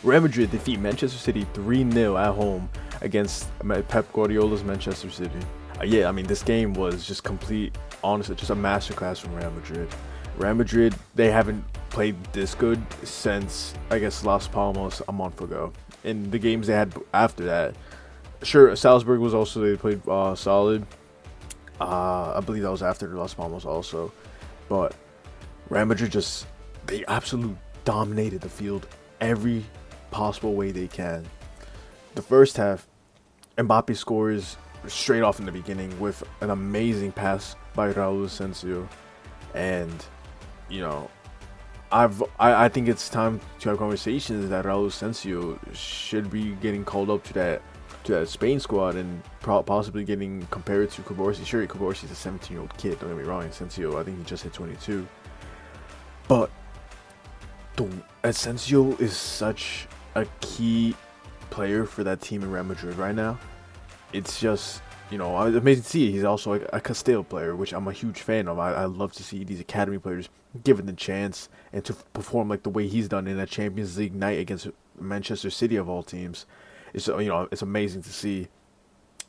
Real Madrid defeat Manchester City 3-0 at home against Pep Guardiola's Manchester City. Yeah, I mean, this game was just complete, honestly, just a masterclass from Real Madrid. Real Madrid, they haven't played this good since, I guess, Las Palmas a month ago. In the games they had after that, sure, Salzburg was also, they played solid. I believe that was after Las Palmas also. But Real Madrid just, they absolutely dominated the field every possible way they can. The first half, Mbappe scores straight off in the beginning with an amazing pass by Raul Asensio, and you know, I think it's time to have conversations that Raul Asensio should be getting called up to that Spain squad and possibly getting compared to Cubarsí. Sure, Cubarsí's a 17-year-old kid, don't get me wrong. Asensio, I think he just hit 22, but Asensio is such a key player for that team in Real Madrid right now. It's just, you know, amazing to see. He's also a Castile player, which I'm a huge fan of. I love to see these academy players given the chance and to perform like the way he's done in a Champions League night against Manchester City of all teams. It's, you know, it's amazing to see.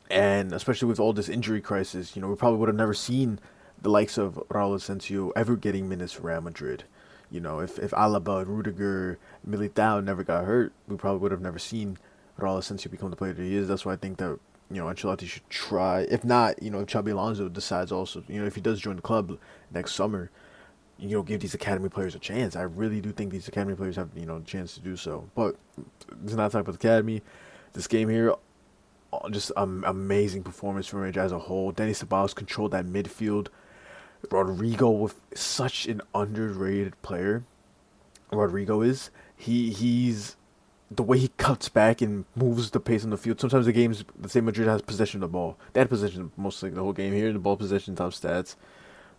And especially with all this injury crisis, you know, we probably would have never seen the likes of Raul Asensio ever getting minutes for Real Madrid. You know, if Alaba, Rudiger, Militao never got hurt, we probably would have never seen Raul Asensio become the player that he is. That's why I think that, you know, Ancelotti should try. If not, you know, if Xabi Alonso decides also, you know, if he does join the club next summer, you know, give these academy players a chance. I really do think these academy players have, you know, a chance to do so. But it's not talking about the academy. This game here, just amazing performance from Madrid as a whole. Denis Ceballos controlled that midfield. Rodrygo, with such an underrated player, Rodrygo is. He's the way he cuts back and moves the pace on the field. Sometimes the games, let's say Madrid has possession of the ball. They had possession mostly the whole game. Here, the ball possession top stats.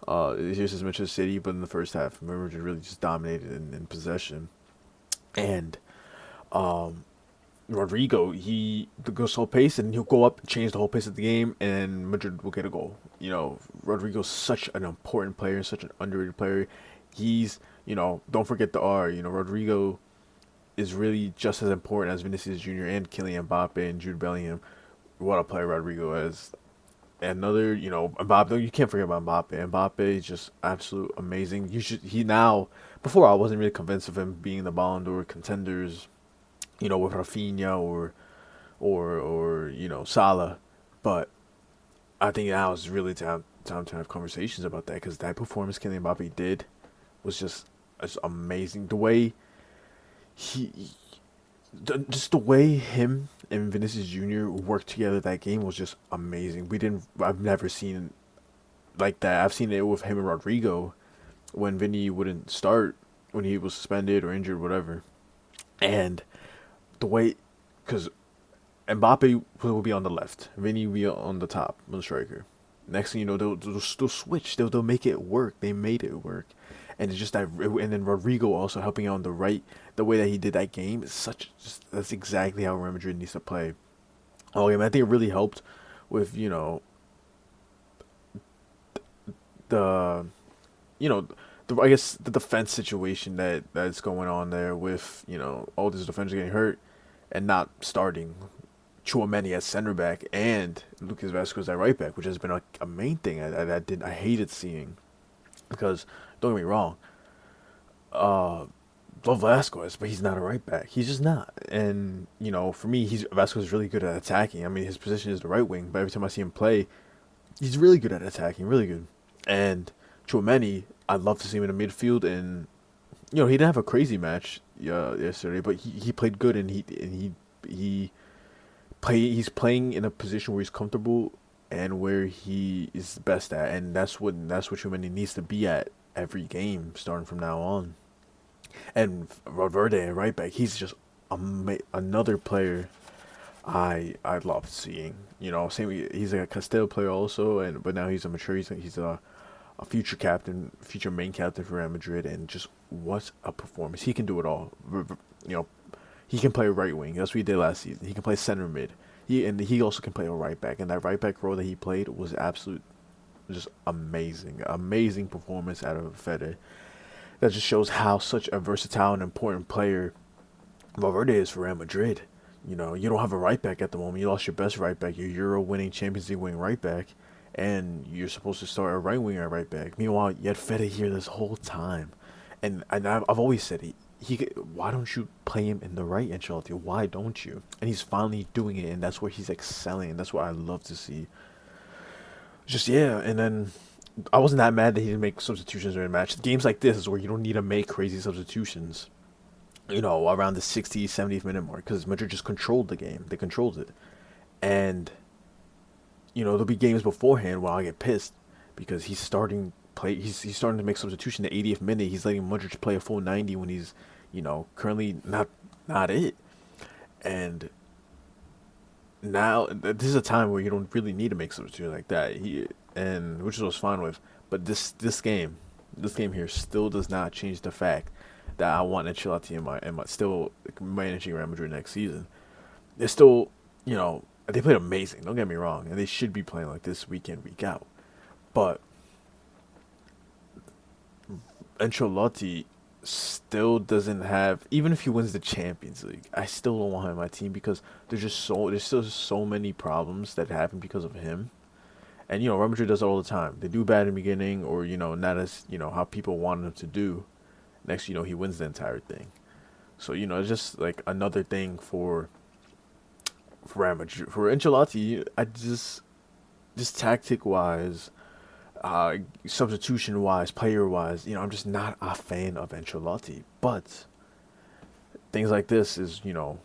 Here's as Manchester City, but in the first half, Madrid really just dominated in possession. And Rodrygo, he goes so pace and he'll go up, change the whole pace of the game, and Madrid will get a goal. You know, Rodrygo's such an important player, such an underrated player. He's, you know, don't forget the R. You know, Rodrygo is really just as important as Vinicius Jr. and Kylian Mbappe and Jude Bellingham. What a player Rodrygo is. Another, you know, Mbappe, you can't forget about Mbappe. Mbappe is just absolute amazing. Before I wasn't really convinced of him being the Ballon d'Or contenders, you know, with Raphiana or you know, Salah, but I think now is really time to have conversations about that, because that performance Kylian Mbappe did was just amazing. The way just the way him and Vinicius Jr. worked together that game was just amazing. I've never seen like that. I've seen it with him and Rodrygo when Vini wouldn't start, when he was suspended or injured, whatever. And the way, because Mbappe will be on the left, Vini will be on the top, on the striker. Next thing you know, they'll switch. They'll make it work. They made it work. And it's just that, and then Rodrygo also helping out on the right. The way that he did that game is that's exactly how Real Madrid needs to play. Oh yeah, I think it really helped with, you know, I guess the defense situation that's going on there with, you know, all these defenders getting hurt and not starting. Tchouaméni at center back and Lucas Vazquez at right back, which has been a main thing I hated seeing, because don't get me wrong, love Vazquez, but he's not a right back. He's just not. And you know, for me, Vazquez is really good at attacking. I mean, his position is the right wing, but every time I see him play, he's really good at attacking, really good. And Tchouaméni, I'd love to see him in the midfield, and you know, he didn't have a crazy match yesterday, but he played good, and he's playing in a position where he's comfortable and where he is best at, and that's what Tchouaméni needs to be at every game starting from now on. And Valverde at right back, he's just another player I love seeing. You know, he's a Castile player also, but now he's a mature. He's a future captain, future main captain for Real Madrid, and just what a performance! He can do it all. You know, he can play right wing. That's what he did last season. He can play center mid. He also can play a right back. And that right back role that he played was just amazing. Amazing performance out of Fede. That just shows how such a versatile and important player Valverde is for Real Madrid. You know, you don't have a right back at the moment. You lost your best right back, your Euro winning Champions League winning right back, and you're supposed to start a right winger at right back. Meanwhile, you had Fede here this whole time, and I've always said why don't you play him in the right, Ancelotti? Why don't you? And he's finally doing it, and that's where he's excelling. And that's what I love to see. Just yeah, and then I wasn't that mad that he didn't make substitutions during the match. Games like this is where you don't need to make crazy substitutions, you know, around the 60th, 70th minute mark, because Madrid just controlled the game. They controlled it. And, you know, there'll be games beforehand where I get pissed because he's starting to make substitution the 80th minute. He's letting Madrid play a full 90 when he's, you know, currently not it. And now this is a time where you don't really need to make substitutions like that. And which I was fine with. But this game here still does not change the fact that I want Ancelotti in my still managing Real Madrid next season. They're still, you know, they played amazing. Don't get me wrong, and they should be playing like this week in, week out. But Ancelotti still doesn't have, even if he wins the Champions League, I still don't want him on my team because there's still so many problems that happen because of him. And you know, Real Madrid does it all the time. They do bad in the beginning, or you know, not as you know how people want them to do. Next, you know, he wins the entire thing. So you know, it's just like another thing for Real Madrid, for Ancelotti. I just tactic wise, substitution wise, player wise, you know, I'm just not a fan of Ancelotti. But things like this is, you know,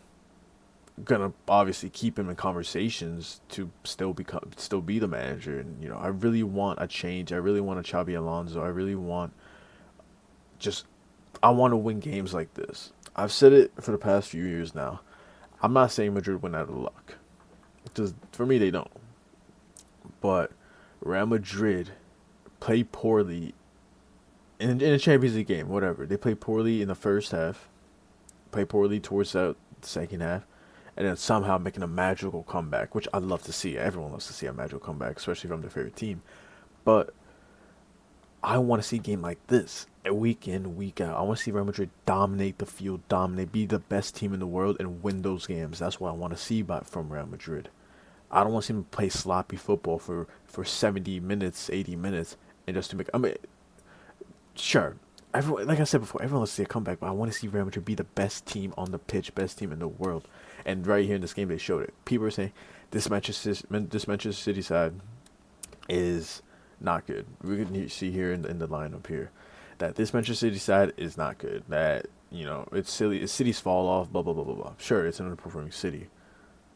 gonna obviously keep him in conversations to still be the manager. And you know, I really want a change. I really want a Xabi Alonso. I want to win games like this. I've said it for the past few years now. I'm not saying Madrid win out of luck, because for me they don't. But Real Madrid play poorly in a Champions League game, whatever. They play poorly in the first half, play poorly towards the second half, and then somehow making a magical comeback, which I love to see. Everyone loves to see a magical comeback, especially from their favorite team. But I want to see a game like this, week in, week out. I want to see Real Madrid dominate the field, be the best team in the world, and win those games. That's what I want to see from Real Madrid. I don't want to see them play sloppy football for 70 minutes, 80 minutes, and just to make. I mean, sure, everyone, like I said before, everyone wants to see a comeback, but I want to see Real Madrid be the best team on the pitch, best team in the world. And right here in this game, they showed it. People are saying this Manchester City side is not good. We can see here in the lineup here that this Manchester City side is not good. That, you know, it's silly. It's City's fall off. Blah blah blah blah blah. Sure, it's an underperforming City,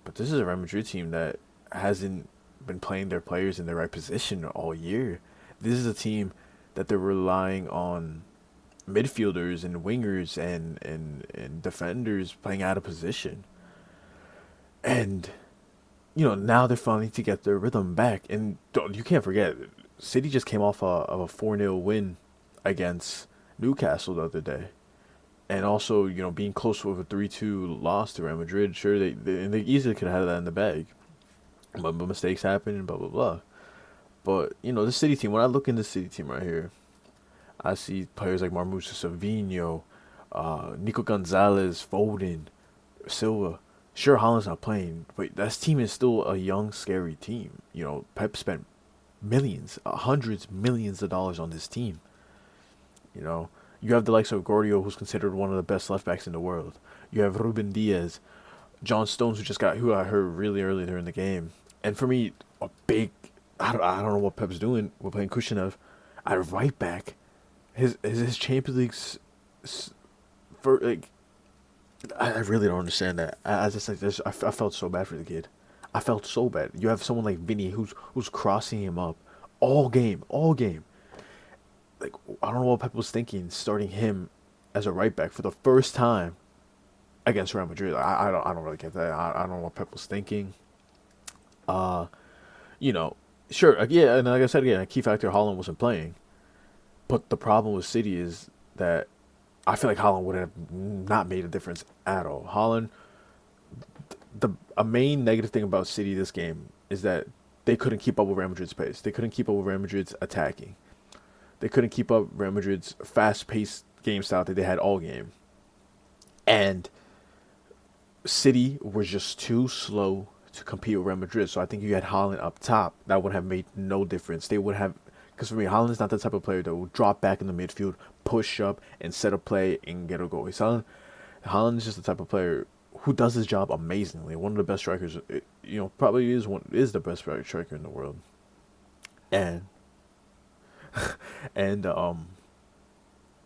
but this is a Real Madrid team that hasn't been playing their players in the right position all year. This is a team that they're relying on midfielders and wingers and defenders playing out of position. And, you know, now they're finally to get their rhythm back. And you can't forget, City just came off of a 4-0 win against Newcastle the other day. And also, you know, being close with a 3-2 loss to Real Madrid. Sure, they easily could have had that in the bag. But mistakes happen and blah, blah, blah. But, you know, the City team, when I look in the City team right here, I see players like Marmoush, Savinho, Nico Gonzalez, Foden, Silva. Sure, Haaland's not playing, but that team is still a young, scary team. You know, Pep spent millions, hundreds, millions of dollars on this team. You know, you have the likes of Gordio, who's considered one of the best left backs in the world. You have Ruben Diaz, John Stones, who I heard really early during the game. And for me, a big, I don't know what Pep's doing. We're playing Kushinov at right back. His Champions League, for like, I really don't understand that. I felt so bad for the kid. I felt so bad. You have someone like Vini who's crossing him up all game. Like, I don't know what Pep was thinking, starting him as a right back for the first time against Real Madrid. I don't really get that. I don't know what Pep was thinking. You know, sure, yeah, and like I said again, a key factor, Haaland wasn't playing. But the problem with City is that I feel like Haaland would have not made a difference at all. Haaland, a main negative thing about City this game is that they couldn't keep up with Real Madrid's pace. They couldn't keep up with Real Madrid's attacking. They couldn't keep up Real Madrid's fast-paced game style that they had all game. And City were just too slow to compete with Real Madrid. So I think you had Haaland up top. That would have made no difference. They would have, because for me, Haaland's not the type of player that will drop back in the midfield, push up, and set a play and get a goal. Haaland is just the type of player who does his job amazingly. One of the best strikers, probably is the best striker in the world. And and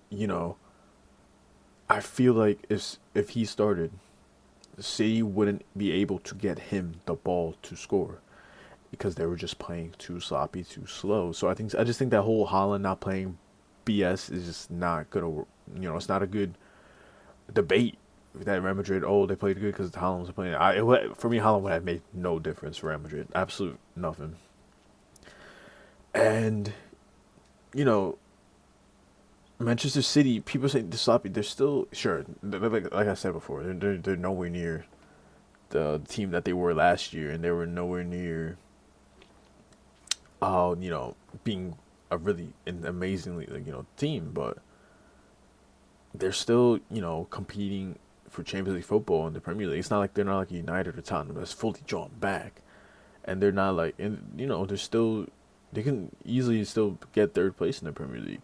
you know, I feel like if he started, City wouldn't be able to get him the ball to score because they were just playing too sloppy, too slow. So I just think that whole Haaland not playing BS is just not gonna. It's not a good debate that Real Madrid. Oh, they played good because Haaland was playing. For me, Haaland would have made no difference for Real Madrid. Absolute nothing. And you know, Manchester City, people say they're sloppy. They're still sure. Like I said before, they're nowhere near the team that they were last year, and they were nowhere near. Being a really amazingly team, but they're still competing for Champions League football in the Premier League. It's not like they're not like United or Tottenham that's fully drawn back, and they're not like they're still they can easily still get third place in the Premier League.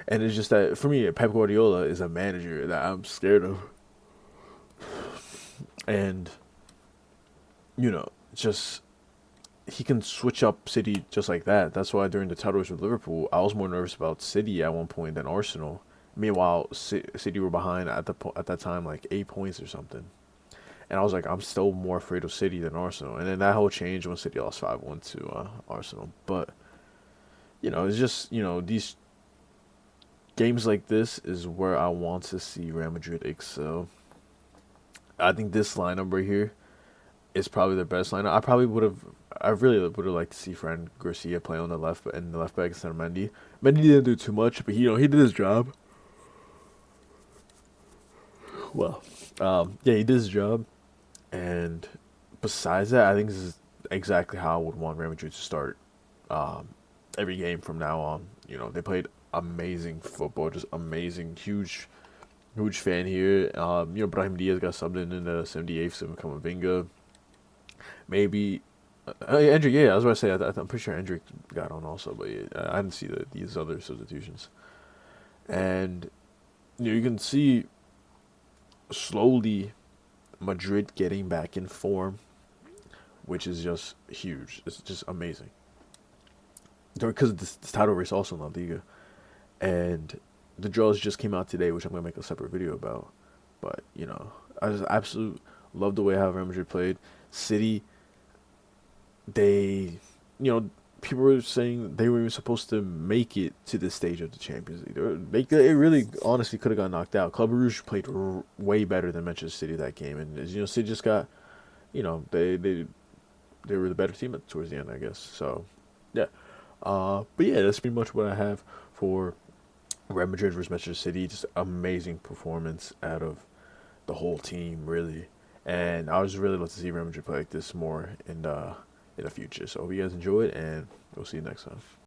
And it's just that for me, Pep Guardiola is a manager that I'm scared of. And, just he can switch up City just like that. That's why during the title race with Liverpool, I was more nervous about City at one point than Arsenal. Meanwhile, City were behind at that time like 8 points or something. And I was like, I'm still more afraid of City than Arsenal. And then that whole changed when City lost 5-1 to Arsenal. But, it's just, these games like this is where I want to see Real Madrid excel. I think this lineup right here is probably the best lineup. I really would have liked to see Fran Garcia play on the left back instead of Mendy. Mendy didn't do too much, but he did his job. Well, yeah, he did his job. And besides that, I think this is exactly how I would want Real Madrid to start every game from now on. They played amazing football, just amazing, huge fan here. Brahim Diaz got subbed in the 78th to become a Vinga. Maybe Endrick, yeah, I was about to say, I'm pretty sure Endrick got on also, but yeah, I didn't see these other substitutions. And you can see slowly Madrid getting back in form, which is just huge. It's just amazing. Because this title race also in La Liga. And the draws just came out today, which I'm going to make a separate video about. But, I just absolutely love the way how Real Madrid played. City, they, people were saying they were even supposed to make it to this stage of the Champions League. It really, honestly, could have got knocked out. Club Rouge played way better than Manchester City that game. And, City just got, they were the better team towards the end, I guess. So, yeah. But yeah, that's pretty much what I have for Real Madrid versus Manchester City. Just amazing performance out of the whole team, really. And I would just really love to see Real Madrid play like this more in the future. So hope you guys enjoyed, and we'll see you next time.